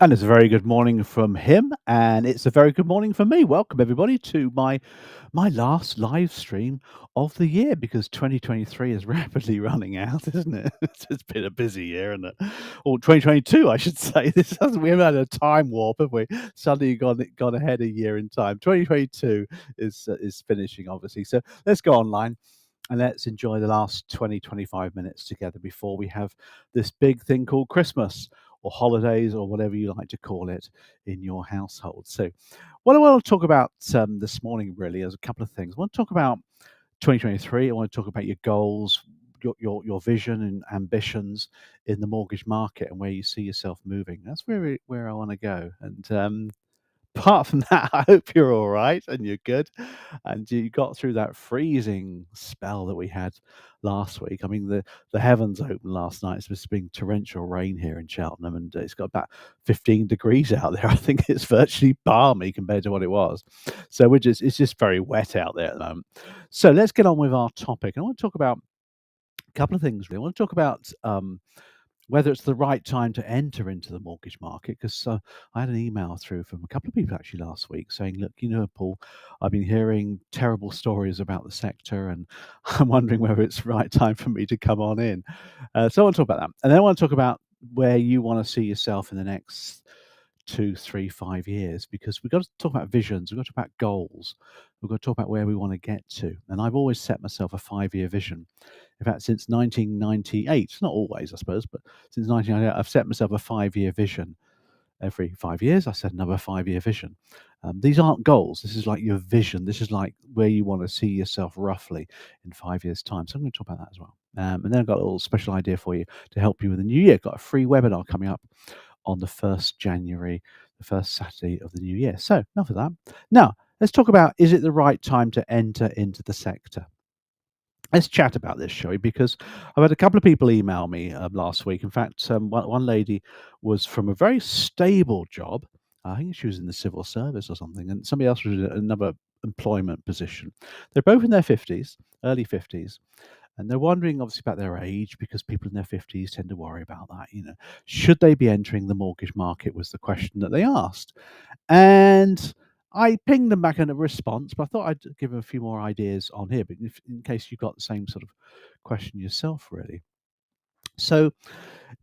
And it's a very good morning from him, and it's a very good morning from me. Welcome everybody to my last live stream of the year because 2023 is rapidly running out, isn't it? It's been a busy year, isn't it? Or 2022, I should say. We haven't had a time warp, have we? Suddenly gone ahead a year in time. 2022 is finishing, obviously. So let's go online and let's enjoy the last 20-25 minutes together before we have this big thing called Christmas or holidays or whatever you like to call it in your household. So, what I want to talk about this morning really is a couple of things. I want to talk about 2023. I want to talk about your goals, your vision and ambitions in the mortgage market and where you see yourself moving. That's where I want to go. And apart from that, I hope you're all right and you're good, and you got through that freezing spell that we had last week. I mean, the heavens opened last night. It's supposed to be torrential rain here in Cheltenham, and it's got about 15 degrees out there. I think it's virtually balmy compared to what it was. So it's just very wet out there at the moment. So let's get on with our topic. I want to talk about a couple of things. Really. I want to talk about whether it's the right time to enter into the mortgage market. Because I had an email through from a couple of people actually last week saying, look, Paul, I've been hearing terrible stories about the sector, and I'm wondering whether it's the right time for me to come on in. So I want to talk about that. And then I want to talk about where you want to see yourself in the next 2, 3, 5 years, because we've got to talk about visions, we've got to talk about goals, we've got to talk about where we want to get to. And I've always set myself a 5-year vision. In fact, since 1998, not always, I suppose, but since 1998, I've set myself a 5-year vision. Every 5 years, I set another 5-year vision. These aren't goals. This is like your vision. This is like where you want to see yourself roughly in 5 years' time. So I'm going to talk about that as well. And then I've got a little special idea for you to help you with the new year. Got a free webinar coming up on the 1st January, the first Saturday of the new year. So enough of that. Now, let's talk about, is it the right time to enter into the sector? Let's chat about this, shall we? Because I've had a couple of people email me last week. In fact, one lady was from a very stable job. I think she was in the civil service or something, and somebody else was in another employment position. They're both in their 50s, early 50s, and they're wondering obviously about their age, because people in their 50s tend to worry about that. Should they be entering the mortgage market was the question that they asked. And I pinged them back in a response, but I thought I'd give them a few more ideas on here, but in case you've got the same sort of question yourself, really. So,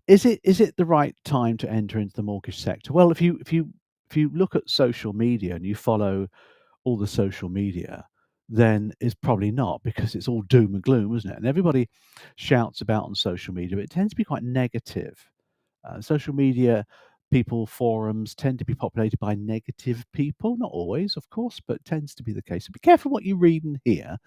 is it the right time to enter into the mortgage sector? Well, if you look at social media and you follow all the social media, then it's probably not, because it's all doom and gloom, isn't it? And everybody shouts about on social media, but it tends to be quite negative. Social media people forums tend to be populated by negative people, not always, of course, but it tends to be the case. So be careful what you read and hear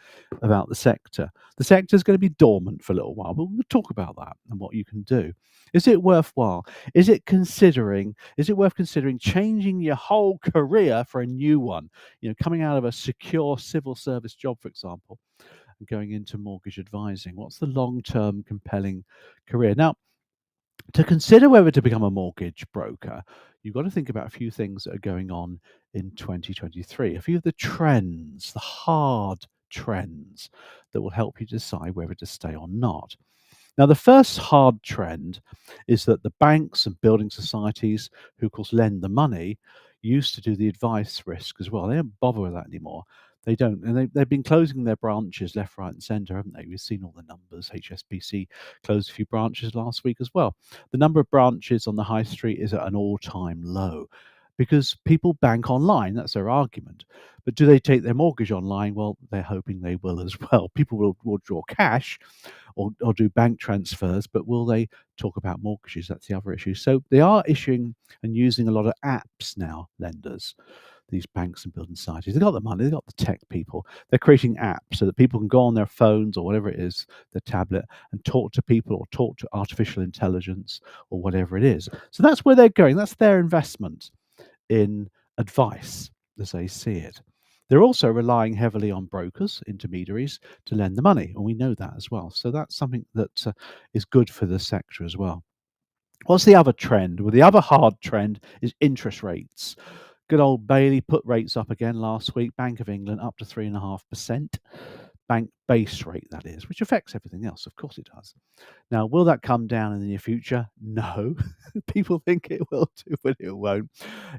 about the sector. The sector is going to be dormant for a little while, but we'll talk about that and what you can do. Is it worthwhile? Is it worth considering changing your whole career for a new one? Coming out of a secure civil service job, for example, and going into mortgage advising. What's the long-term compelling career? Now, to consider whether to become a mortgage broker, you've got to think about a few things that are going on in 2023, a few of the trends, the hard trends that will help you decide whether to stay or not. Now, the first hard trend is that the banks and building societies, who of course lend the money, used to do the advice risk as well. They don't bother with that anymore. They don't, and they've been closing their branches left, right, and centre, haven't they? We've seen all the numbers. HSBC closed a few branches last week as well. The number of branches on the high street is at an all-time low, because people bank online. That's their argument. But do they take their mortgage online? Well, they're hoping they will as well. People will draw cash or do bank transfers, but will they talk about mortgages? That's the other issue. So they are issuing and using a lot of apps now, lenders, these banks and building societies. They've got the money, they've got the tech people. They're creating apps so that people can go on their phones or whatever it is, their tablet, and talk to people or talk to artificial intelligence or whatever it is. So that's where they're going. That's their investment in advice as they see it. They're also relying heavily on brokers, intermediaries, to lend the money, and we know that as well. So that's something that is good for the sector as well. What's the other trend? Well, the other hard trend is interest rates. Good old Bailey put rates up again last week. Bank of England up to 3.5%. bank base rate, that is, which affects everything else. Of course it does. Now, will that come down in the near future? No. People think it will do, but it won't.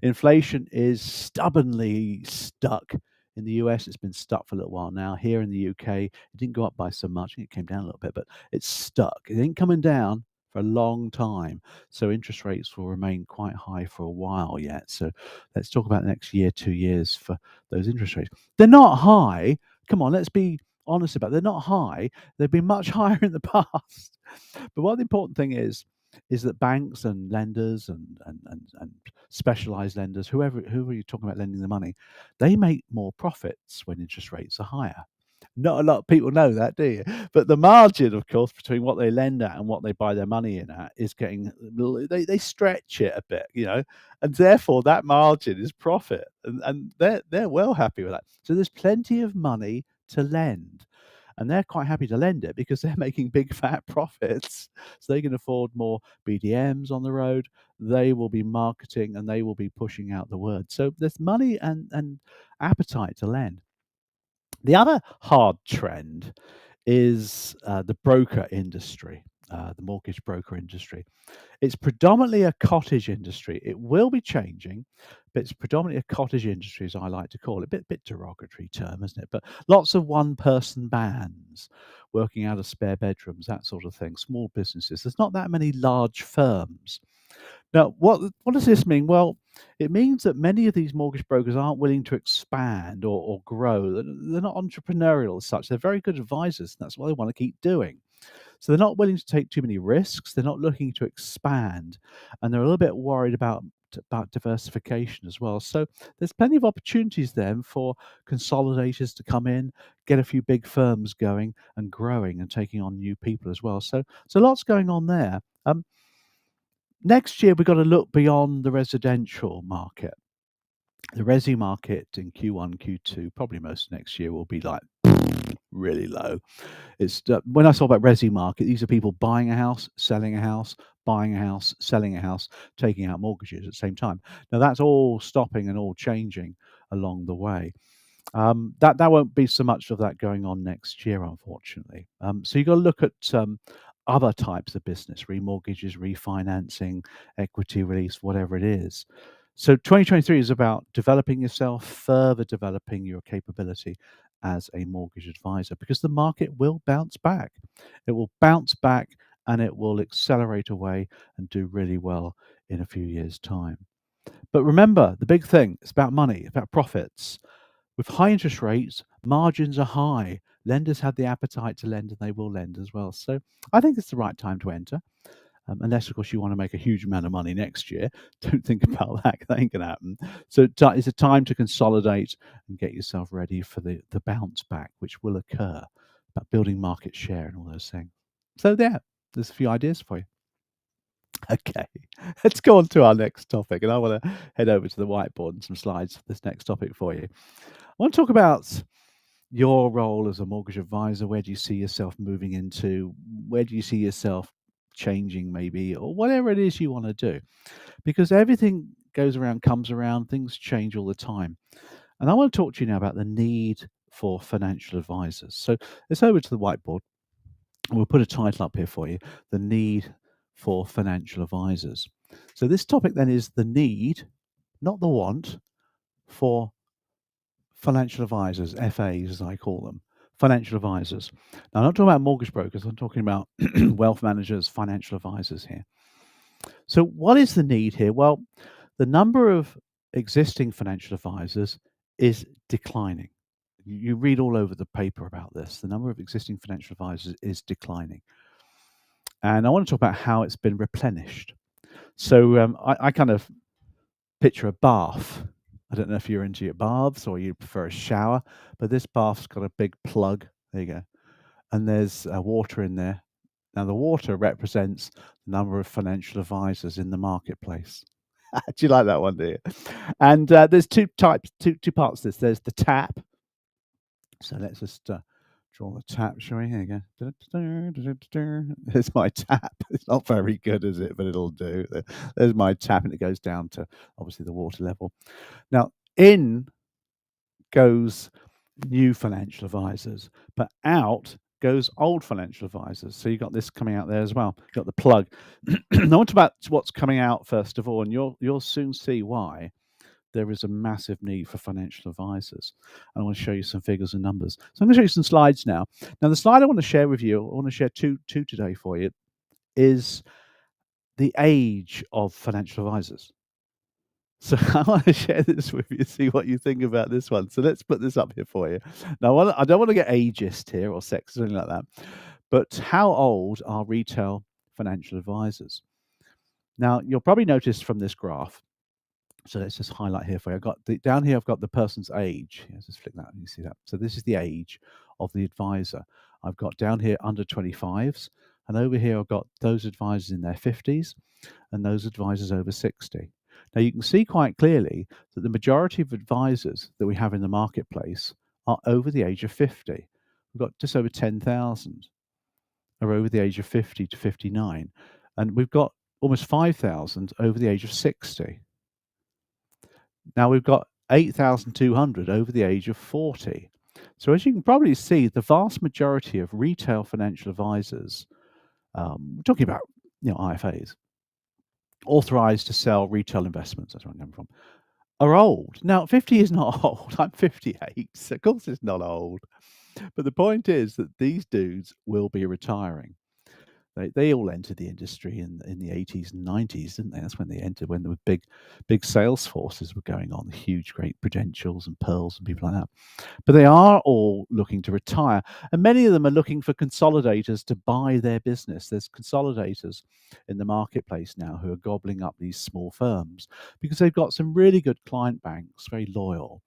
Inflation is stubbornly stuck. In the US, it's been stuck for a little while now. Here in the UK, it didn't go up by so much. I think it came down a little bit, but it's stuck. It ain't coming down for a long time. So interest rates will remain quite high for a while yet. So let's talk about the next year, 2 years for those interest rates. They're not high. Come on, let's be honest about it. They're not high. They've been much higher in the past. But what the important thing is that banks and lenders and specialized lenders, whoever you're talking about lending the money, they make more profits when interest rates are higher. Not a lot of people know that, do you? But the margin, of course, between what they lend at and what they buy their money in at is getting they stretch it a bit, and therefore that margin is profit, and they're well happy with that. So there's plenty of money to lend. And they're quite happy to lend it because they're making big fat profits. So they can afford more BDMs on the road. They will be marketing and they will be pushing out the word. So there's money and appetite to lend. The other hard trend is the broker industry, the mortgage broker industry. It's predominantly a cottage industry. It will be changing, but it's predominantly a cottage industry, as I like to call it. Bit derogatory term, isn't it? But lots of one-person bands working out of spare bedrooms, that sort of thing. Small businesses. There's not that many large firms. Now, what does this mean? Well, it means that many of these mortgage brokers aren't willing to expand or grow. They're not entrepreneurial as such. They're very good advisors, and that's what they want to keep doing. So they're not willing to take too many risks. They're not looking to expand, and they're a little bit worried about diversification as well. So there's plenty of opportunities then for consolidators to come in, get a few big firms going and growing and taking on new people as well. So lots going on there. Next year we've got to look beyond the residential market. The resi market in Q1, Q2, probably most of next year will be like really low. It's when I talk about resi market, these are people buying a house, selling a house, buying a house, selling a house, taking out mortgages at the same time. Now that's all stopping and all changing along the way. That won't be so much of that going on next year, unfortunately. So you've got to look at other types of business, remortgages, refinancing, equity release, whatever it is. So 2023 is about developing yourself, further developing your capability as a mortgage advisor, because the market will bounce back. It will bounce back and it will accelerate away and do really well in a few years' time. But remember, the big thing is about money, it's about profits. With high interest rates, margins are high. Lenders have the appetite to lend and they will lend as well. So I think it's the right time to enter. Unless, of course, you want to make a huge amount of money next year. Don't think about that. That ain't going to happen. So it's a time to consolidate and get yourself ready for the bounce back, which will occur, about building market share and all those things. So there's a few ideas for you. Okay, let's go on to our next topic. And I want to head over to the whiteboard and some slides for this next topic for you. I want to talk about your role as a mortgage advisor. Where do you see yourself moving into? Where do you see yourself changing, maybe, or whatever it is you want to do? Because everything goes around, comes around, things change all the time. And I want to talk to you now about the need for financial advisors. So let's over to the whiteboard. We'll put a title up here for you: the need for financial advisors. So this topic then is the need, not the want, for financial advisors, FAs as I call them, financial advisors. Now, I'm not talking about mortgage brokers, I'm talking about wealth managers, financial advisors here. So, what is the need here? Well, the number of existing financial advisors is declining. You read all over the paper about this. The number of existing financial advisors is declining. And I want to talk about how it's been replenished. So, I kind of picture a bath. I don't know if you're into your baths or you prefer a shower, but this bath's got a big plug. There you go. And there's water in there. Now, the water represents the number of financial advisors in the marketplace. Do you like that one, do you? And there's two parts to this. There's the tap. So let's just draw the tap, shall we? Here you go. There's my tap. It's not very good, is it? But it'll do. There's my tap, and it goes down to obviously the water level. Now, in goes new financial advisors, but out goes old financial advisors. So you've got this coming out there as well. You've got the plug. I want to about what's coming out first of all, and you'll soon see why there is a massive need for financial advisors. And I want to show you some figures and numbers. So I'm going to show you some slides now. Now, the slide I want to share with you, I want to share two today for you, is the age of financial advisors. So I want to share this with you, see what you think about this one. So let's put this up here for you. Now, I don't want to get ageist here or sexist or anything like that, but how old are retail financial advisors? Now, you'll probably notice from this graph. So let's just highlight here for you. Down here, I've got the person's age. Let's just flick that and you see that. So this is the age of the advisor. I've got down here under 25s, and over here I've got those advisors in their 50s and those advisors over 60. Now you can see quite clearly that the majority of advisors that we have in the marketplace are over the age of 50. We've got just over 10,000 are over the age of 50 to 59, and we've got almost 5,000 over the age of 60. Now we've got 8,200 over the age of 40. So as you can probably see, the vast majority of retail financial advisors, we're talking about IFAs, authorized to sell retail investments, that's where I'm coming from, are old. Now 50 is not old. I'm 58, so of course it's not old. But the point is that these dudes will be retiring. They all entered the industry in the 80s and 90s, didn't they? That's when they entered, when there were big sales forces were going on, huge, great Prudentials and Pearls and people like that. But they are all looking to retire, and many of them are looking for consolidators to buy their business. There's consolidators in the marketplace now who are gobbling up these small firms because they've got some really good client banks, very loyal.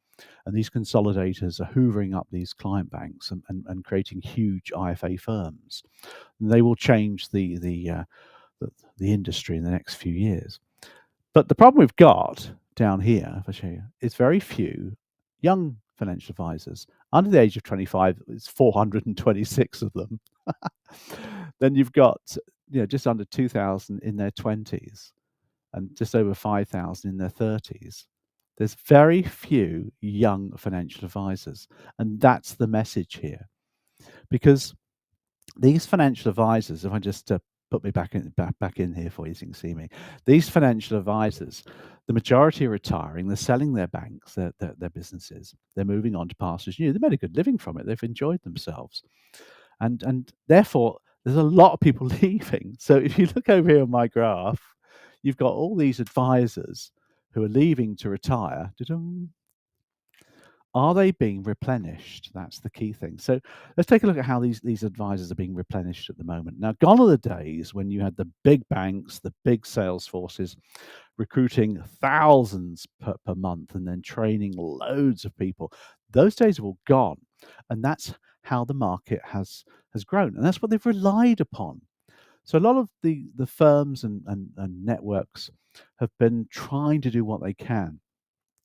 And these consolidators are hoovering up these client banks and creating huge IFA firms. And they will change the industry in the next few years. But the problem we've got down here, if I show you, is very few young financial advisors. Under the age of 25, it's 426 of them. Then you've got just under 2,000 in their 20s and just over 5,000 in their 30s. There's very few young financial advisors, and that's the message here. Because these financial advisors, if I just put me back in here for you so you can see me, these financial advisors, the majority are retiring. They're selling their banks, their businesses. They're moving on to pastures new. They made a good living from it. They've enjoyed themselves, and therefore there's a lot of people leaving. So if you look over here on my graph, you've got all these advisors who are leaving to retire. Are they being replenished? That's the key thing. So let's take a look at how these advisors are being replenished at the moment. Now, gone are the days when you had the big banks, the big sales forces recruiting thousands per month and then training loads of people. Those days are all gone. And that's how the market has grown. And that's what they've relied upon. So a lot of the firms and networks have been trying to do what they can.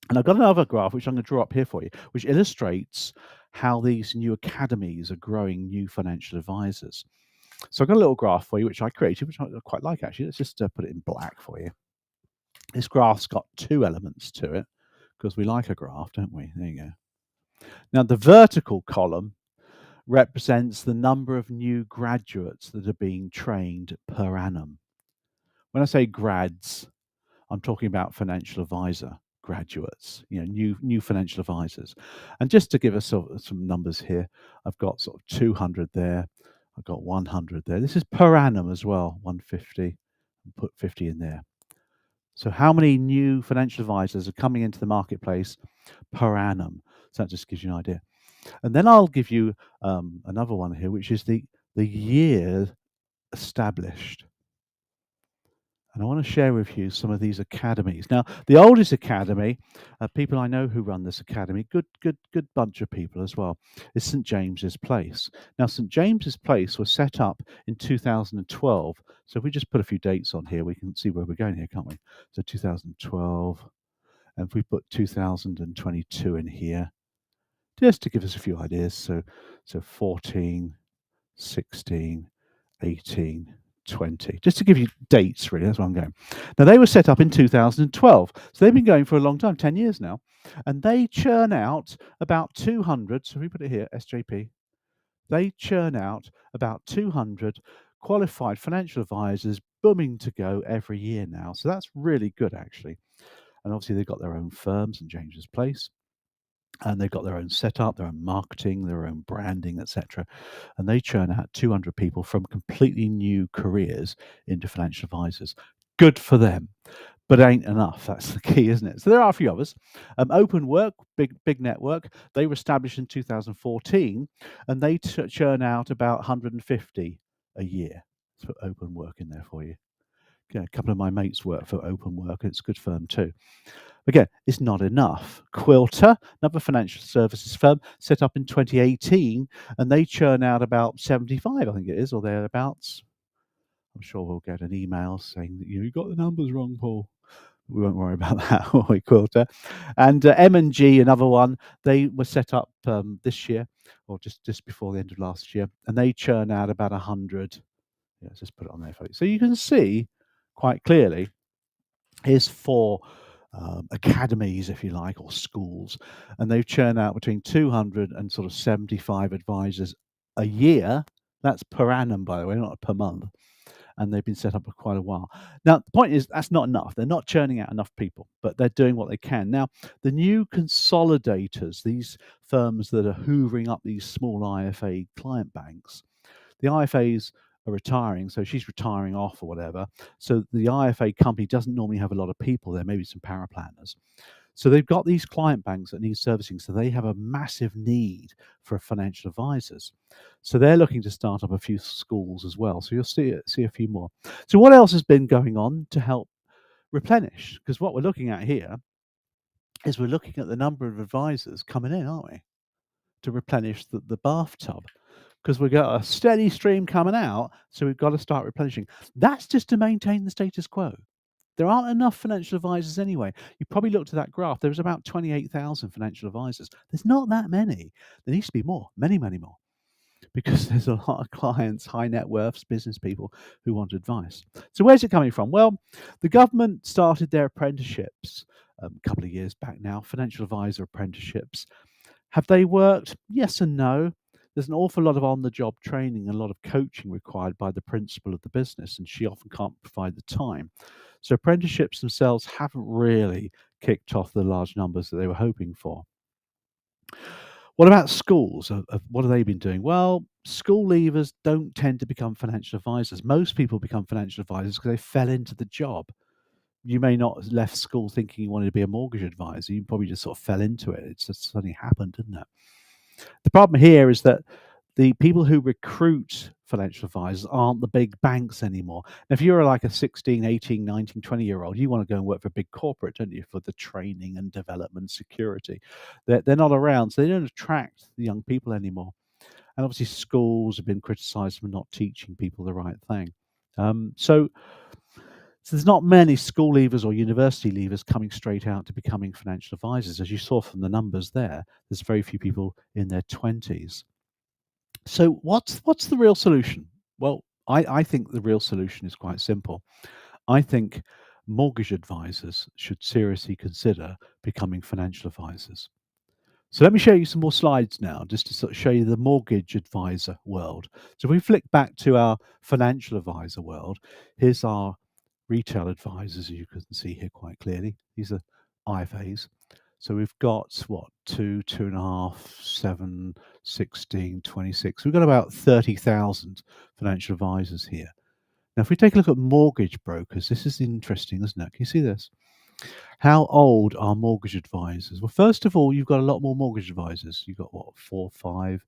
And I've got another graph, which I'm going to draw up here for you, which illustrates how these new academies are growing new financial advisors. So I've got a little graph for you, which I created, which I quite like, actually. Let's just put it in black for you. This graph's got two elements to it, because we like a graph, don't we? There you go. Now, the vertical column represents the number of new graduates that are being trained per annum. When I say grads, I'm talking about financial advisor graduates, new financial advisors. And just to give us some numbers here, I've got sort of 200 there. I've got 100 there. This is per annum as well, 150, and put 50 in there. So how many new financial advisors are coming into the marketplace per annum? So that just gives you an idea. And then I'll give you another one here, which is the year established. And I want to share with you some of these academies. Now, the oldest academy, people I know who run this academy, good bunch of people as well, is St. James's Place. Now, St. James's Place was set up in 2012. So if we just put a few dates on here, we can see where we're going here, can't we? So 2012, and if we put 2022 in here, just to give us a few ideas. So 14, 16, 18, 20, just to give you dates, really. That's where I'm going. Now, they were set up in 2012, so they've been going for a long time, 10 years now. and they churn out about 200. So we put it here, SJP. They churn out about 200 qualified financial advisors booming to go every year now. So that's really good, actually. And obviously, they've got their own firms in James's Place, and they've got their own setup, their own marketing, their own branding, etc. And they churn out 200 people from completely new careers into financial advisors. Good for them, but it ain't enough. That's the key, isn't it? So there are a few others. Open Work, big network. They were established in 2014, and they churn out about 150 a year. Let's put Open Work in there for you. Yeah, a couple of my mates work for Open Work, and it's a good firm too. Again, it's not enough. Quilter, another financial services firm, set up in 2018, and they churn out about 75, I think it is, or thereabouts. I'm sure we'll get an email saying that you got the numbers wrong, Paul. We won't worry about that, will we, Quilter? And M&G, another one, they were set up this year, or just before the end of last year, and they churn out about 100. Yeah, let's just put it on there for you. So you can see quite clearly, here's 4 academies, if you like, or schools, and they've churned out between 200 and sort of 75 advisors a year. That's per annum, by the way, not per month. And they've been set up for quite a while. Now, the point is that's not enough. They're not churning out enough people, but they're doing what they can. Now, the new consolidators, these firms that are hoovering up these small IFA client banks, the IFAs are retiring, so she's retiring off or whatever. So the IFA company doesn't normally have a lot of people there, maybe some power planners. So they've got these client banks that need servicing, so they have a massive need for financial advisors. So they're looking to start up a few schools as well. So you'll see a few more. So what else has been going on to help replenish? Because what we're looking at here is we're looking at the number of advisors coming in, aren't we, to replenish the bathtub. Because we've got a steady stream coming out, so we've got to start replenishing. That's just to maintain the status quo. There aren't enough financial advisors anyway. You probably looked at that graph. There's about 28,000 financial advisors. There's not that many. There needs to be more, many more, because there's a lot of clients, high net worths, business people who want advice. So where's it coming from? Well, the government started their apprenticeships a couple of years back now, financial advisor apprenticeships. Have they worked? Yes and no. There's an awful lot of on-the-job training and a lot of coaching required by the principal of the business, and she often can't provide the time. So apprenticeships themselves haven't really kicked off the large numbers that they were hoping for. What about schools? What have they been doing? Well, school leavers don't tend to become financial advisors. Most people become financial advisors because they fell into the job. You may not have left school thinking you wanted to be a mortgage advisor. You probably just sort of fell into it. It's just suddenly happened, didn't it? The problem here is that the people who recruit financial advisors aren't the big banks anymore. Now, if you're like a 16, 18, 19, 20-year-old, you want to go and work for a big corporate, don't you, for the training and development security. They're not around, so they don't attract the young people anymore. And obviously schools have been criticised for not teaching people the right thing. So there's not many school leavers or university leavers coming straight out to becoming financial advisors. As you saw from the numbers there, there's very few people in their 20s. So what's the real solution? Well, I think the real solution is quite simple. I think mortgage advisors should seriously consider becoming financial advisors. So let me show you some more slides now, just to sort of show you the mortgage advisor world. So if we flick back to our financial advisor world, here's our retail advisors, as you can see here quite clearly. These are IFAs. So we've got what, 2.5, 7, 16, 26. We've got about 30,000 financial advisors here. Now, if we take a look at mortgage brokers, this is interesting, isn't it? Can you see this? How old are mortgage advisors? Well, first of all, you've got a lot more mortgage advisors. You've got what, 4, 5,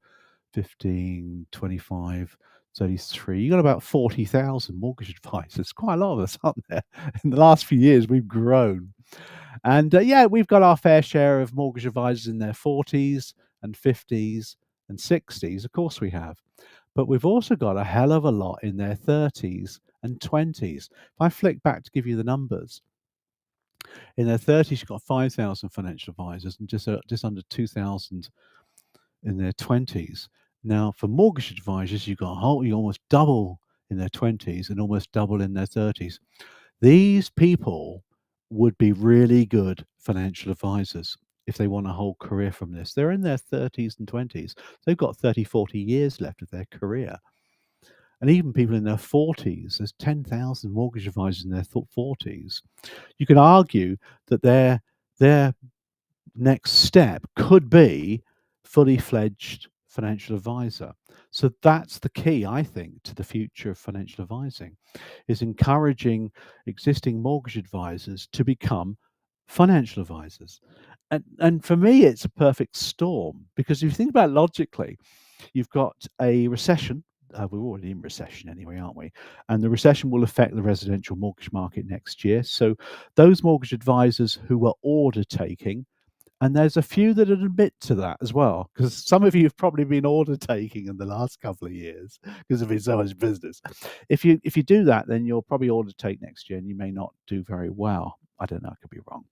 15, 25, 33. You've got about 40,000 mortgage advisors. Quite a lot of us, aren't there? In the last few years, we've grown. And yeah, we've got our fair share of mortgage advisors in their 40s and 50s and 60s. Of course we have. But we've also got a hell of a lot in their 30s and 20s. If I flick back to give you the numbers, in their 30s, you've got 5,000 financial advisors and just under 2,000 in their 20s. Now, for mortgage advisors, you almost double in their 20s and almost double in their 30s. These people would be really good financial advisors. if they want a whole career from this. They're in their 30s and 20s. They've got 30, 40 years left of their career. And even people in their 40s, there's 10,000 mortgage advisors in their 40s. You could argue that their next step could be fully fledged financial advisor. So that's the key, I think, to the future of financial advising, is encouraging existing mortgage advisors to become financial advisors. And for me, it's a perfect storm, because if you think about it logically, you've got a recession. We're already in recession anyway, aren't we? And the recession will affect the residential mortgage market next year. So those mortgage advisors who are order taking, and there's a few that admit to that as well, because some of you have probably been order taking in the last couple of years because of so much business. If you do that, then you'll probably order take next year, and you may not do very well. I don't know, I could be wrong.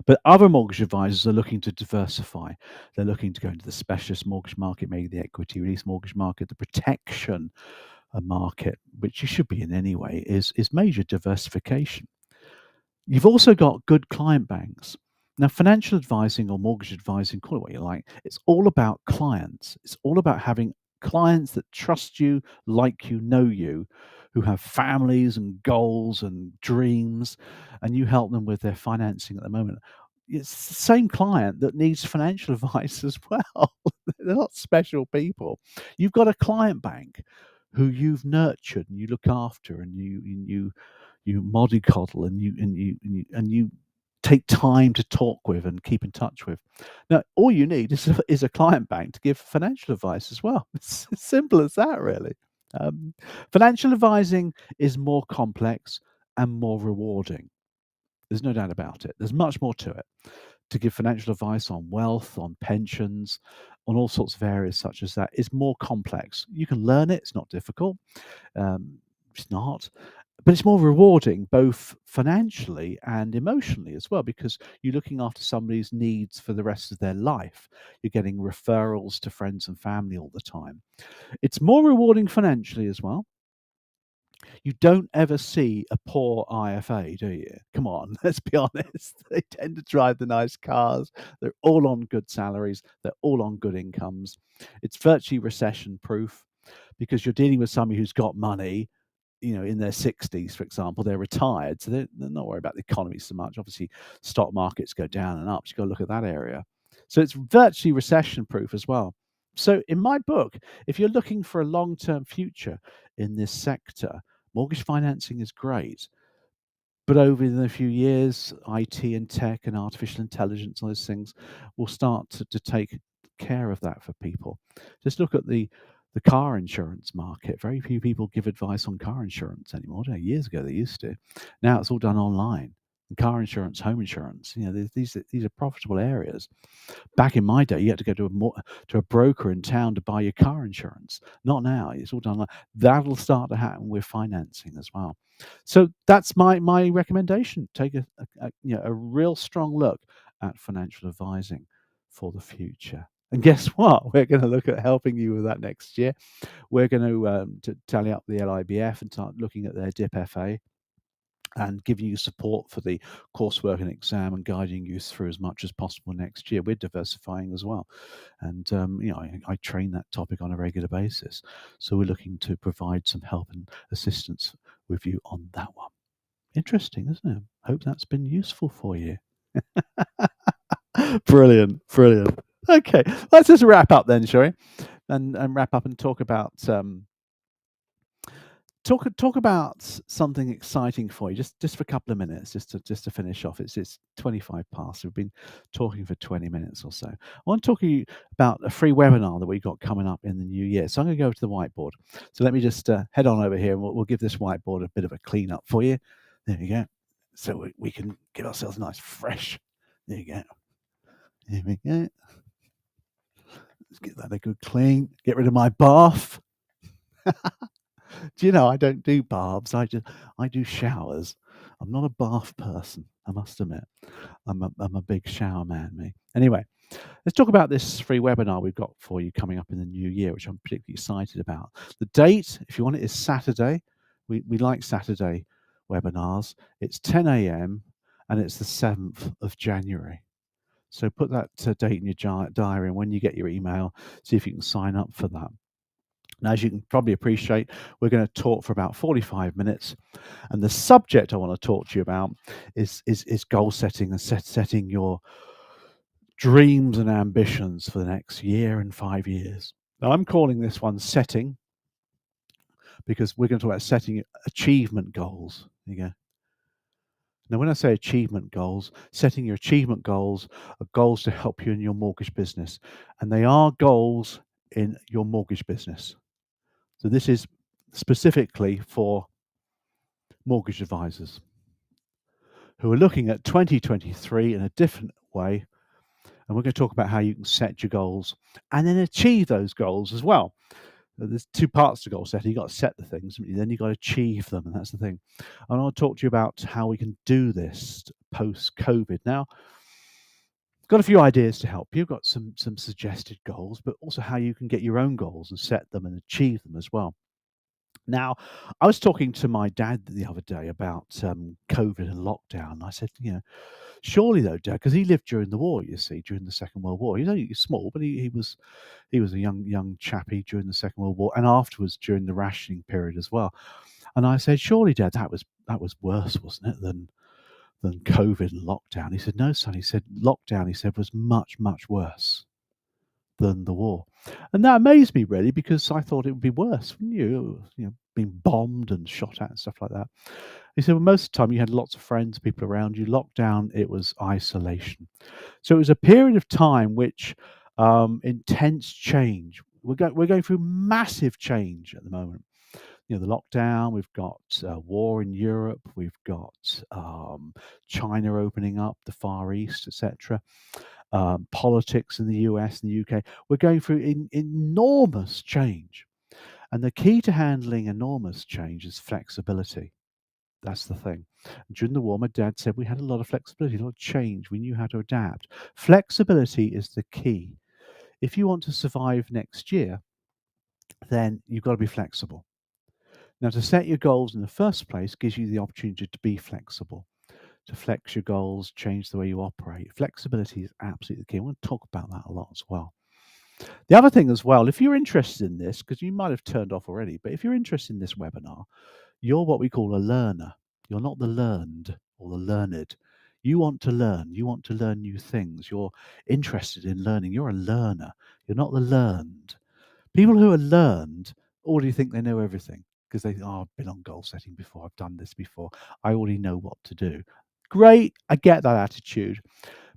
But other mortgage advisors are looking to diversify. They're looking to go into the specialist mortgage market, maybe the equity release mortgage market, the protection market, which you should be in anyway, is major diversification. You've also got good client banks. Now, financial advising or mortgage advising, call it what you like, it's all about clients. It's all about having clients that trust you, like you, know you, who have families and goals and dreams, and you help them with their financing at the moment. It's the same client that needs financial advice as well. They're not special people. You've got a client bank who you've nurtured and you look after, and you mollycoddle, and you take time to talk with and keep in touch with. Now, all you need is a client bank to give financial advice as well. It's as simple as that, really. Um, Financial advising is more complex and more rewarding. There's no doubt about it. There's much more to it. To give financial advice on wealth, on pensions, on all sorts of areas such as that is more complex. You can learn it. It's not difficult. It's not, but it's more rewarding, both financially and emotionally as well, because you're looking after somebody's needs for the rest of their life. You're getting referrals to friends and family all the time. It's more rewarding financially as well. You don't ever see a poor IFA, do you? Come on, let's be honest. They tend to drive the nice cars. They're all on good salaries. They're all on good incomes. It's virtually recession proof, because you're dealing with somebody who's got money, in their 60s, for example. They're retired, so they're not worried about the economy so much. Obviously, stock markets go down and up. So you've got to look at that area. So it's virtually recession proof as well. So in my book, if you're looking for a long-term future in this sector, mortgage financing is great. But over the few years, IT and tech and artificial intelligence, all those things will start to take care of that for people. Just look at the car insurance market. Very few people give advice on car insurance anymore. Years ago, they used to. Now it's all done online. And car insurance, home insurance, these are profitable areas. Back in my day, you had to go to a broker in town to buy your car insurance. Not now. It's all done online. That'll start to happen with financing as well. So that's my recommendation. Take a real strong look at financial advising for the future. And guess what? We're going to look at helping you with that next year. We're going to tally up the LIBF and start looking at their DIP-FA and giving you support for the coursework and exam, and guiding you through as much as possible next year. We're diversifying as well. And, I train that topic on a regular basis. So we're looking to provide some help and assistance with you on that one. Interesting, isn't it? Hope that's been useful for you. Brilliant. Okay, let's just wrap up then, shall we? And wrap up and talk about talk about something exciting for you, just for a couple of minutes, just to finish off. It's 25 past. We've been talking for 20 minutes or so. I want to talk to you about a free webinar that we've got coming up in the new year. So I'm going to go to the whiteboard. So let me just head on over here, and we'll give this whiteboard a bit of a clean up for you. There you go. So we can get ourselves nice, fresh. There you go. There we go. Let's get that a good clean. Get rid of my bath. Do you know, I don't do baths. I do showers. I'm not a bath person, I must admit. I'm a big shower man, me. Anyway, let's talk about this free webinar we've got for you coming up in the new year, which I'm particularly excited about. The date, if you want it, is Saturday. We like Saturday webinars. It's 10 a.m. and it's the 7th of January. So put that date in your diary, and when you get your email, see if you can sign up for that. Now, as you can probably appreciate, we're going to talk for about 45 minutes, and the subject I want to talk to you about is goal setting and setting your dreams and ambitions for the next year and 5 years. Now, I'm calling this one setting because we're going to talk about setting achievement goals. There you go. Now, when I say achievement goals, setting your achievement goals are goals to help you in your mortgage business, and they are goals in your mortgage business. So this is specifically for mortgage advisors who are looking at 2023 in a different way. And we're going to talk about how you can set your goals and then achieve those goals as well. There's two parts to goal setting. You've got to set the things, then you've got to achieve them. And that's the thing. And I'll talk to you about how we can do this post-COVID. Now, got a few ideas to help you. Got some suggested goals, but also how you can get your own goals and set them and achieve them as well. Now, I was talking to my dad the other day about COVID and lockdown. I said, surely though, Dad, because he lived during the war. You see, during the Second World War, he's only small, but he was a young chappie during the Second World War and afterwards during the rationing period as well. And I said, surely, Dad, that was worse, wasn't it, than COVID and lockdown? He said, no, son. He said lockdown. He said was much worse than the war. And that amazed me really, because I thought it would be worse, wouldn't you? Being bombed and shot at and stuff like that. He said, well, most of the time you had lots of friends, people around you. Lockdown, it was isolation. So it was a period of time which intense change. We're going through massive change at the moment. The lockdown, we've got war in Europe, we've got China opening up, the Far East, etc. Politics in the US and the UK. We're going through enormous change. And the key to handling enormous change is flexibility. That's the thing. During the war, my dad said we had a lot of flexibility, a lot of change. We knew how to adapt. Flexibility is the key. If you want to survive next year, then you've got to be flexible. Now, to set your goals in the first place gives you the opportunity to be flexible, to flex your goals, change the way you operate. Flexibility is absolutely the key. I want to talk about that a lot as well. The other thing as well, if you're interested in this, because you might have turned off already, but if you're interested in this webinar, you're what we call a learner. You're not the learned or the learned. You want to learn. You want to learn new things. You're interested in learning. You're a learner. You're not the learned. People who are learned already think they know everything because they think, oh, I've been on goal setting before. I've done this before. I already know what to do. Great. I get that attitude.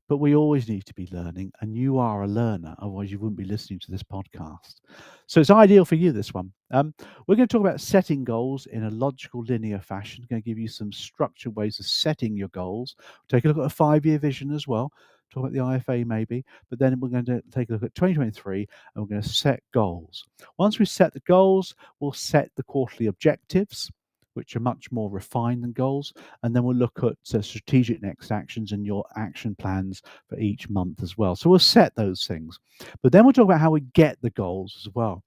But we always need to be learning, and you are a learner. Otherwise, you wouldn't be listening to this podcast. So it's ideal for you, this one. We're going to talk about setting goals in a logical, linear fashion. I'm going to give you some structured ways of setting your goals. Take a look at a 5-year vision as well. Talk about the IFA maybe. But then we're going to take a look at 2023, and we're going to set goals. Once we set the goals, we'll set the quarterly objectives, which are much more refined than goals. And then we'll look at strategic next actions and your action plans for each month as well. So we'll set those things. But then we'll talk about how we get the goals as well.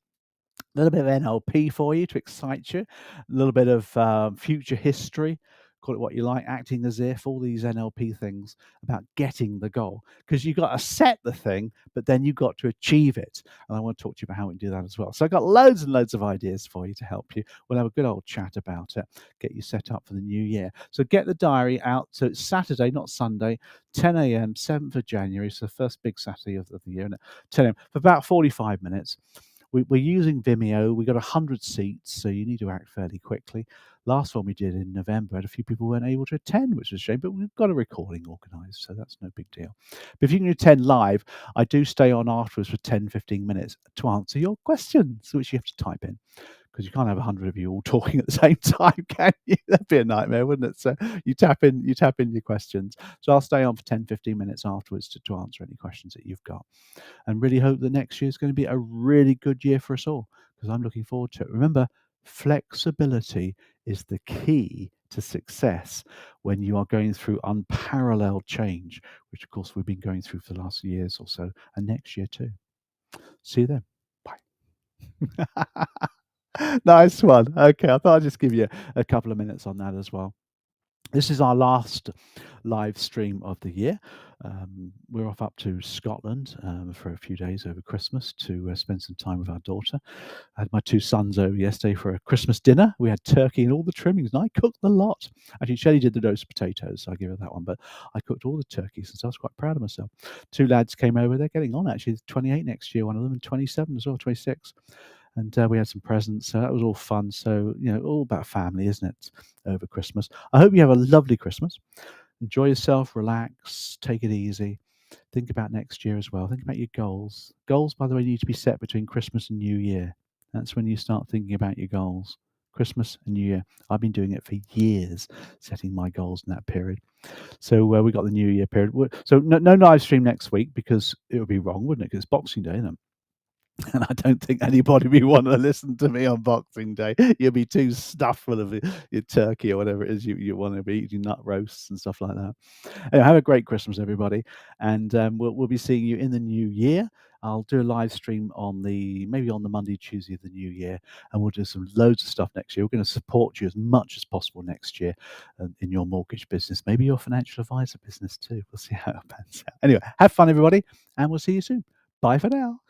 A little bit of NLP for you to excite you, a little bit of future history, call it what you like, acting as if, all these NLP things about getting the goal. Because you've got to set the thing, but then you've got to achieve it. And I want to talk to you about how we can do that as well. So I've got loads and loads of ideas for you to help you. We'll have a good old chat about it, get you set up for the new year. So get the diary out. So it's Saturday, not Sunday, 10 a.m., 7th of January. So the first big Saturday of the year, 10 a.m. for about 45 minutes. We're using Vimeo. We got 100 seats, so you need to act fairly quickly. Last one we did in November, had a few people weren't able to attend, which is a shame, but we've got a recording organised, so that's no big deal. But if you can attend live, I do stay on afterwards for 10, 15 minutes to answer your questions, which you have to type in, because you can't have 100 of you all talking at the same time, can you? That'd be a nightmare, wouldn't it? So you tap in your questions. So I'll stay on for 10, 15 minutes afterwards to answer any questions that you've got. And really hope that next year is going to be a really good year for us all, because I'm looking forward to it. Remember, flexibility is the key to success when you are going through unparalleled change, which of course we've been going through for the last years or so, and next year too. See you then. Bye. Nice one. Okay, I thought I'd just give you a couple of minutes on that as well. This is our last live stream of the year. We're off up to Scotland for a few days over Christmas to spend some time with our daughter. I had my two sons over yesterday for a Christmas dinner. We had turkey and all the trimmings, and I cooked the lot. Actually, Shelley did the roast potatoes, so I give her that one, but I cooked all the turkeys, and so I was quite proud of myself. Two lads came over. They're getting on, actually. 28 next year, one of them, and 27 as well, 26. And we had some presents, so that was all fun. So, all about family, isn't it, over Christmas? I hope you have a lovely Christmas. Enjoy yourself, relax, take it easy. Think about next year as well. Think about your goals. Goals, by the way, need to be set between Christmas and New Year. That's when you start thinking about your goals. Christmas and New Year. I've been doing it for years, setting my goals in that period. So we got the New Year period. So no live stream next week because it would be wrong, wouldn't it? Because it's Boxing Day, isn't it? And I don't think anybody would want to listen to me on Boxing Day. You'll be too stuffed full of your turkey or whatever it is you want to be eating, nut roasts and stuff like that. Anyway, have a great Christmas, everybody, and we'll be seeing you in the new year. I'll do a live stream maybe on the Monday, Tuesday of the new year, and we'll do some loads of stuff next year. We're going to support you as much as possible next year in your mortgage business, maybe your financial advisor business too. We'll see how it pans out. Anyway, have fun, everybody, and we'll see you soon. Bye for now.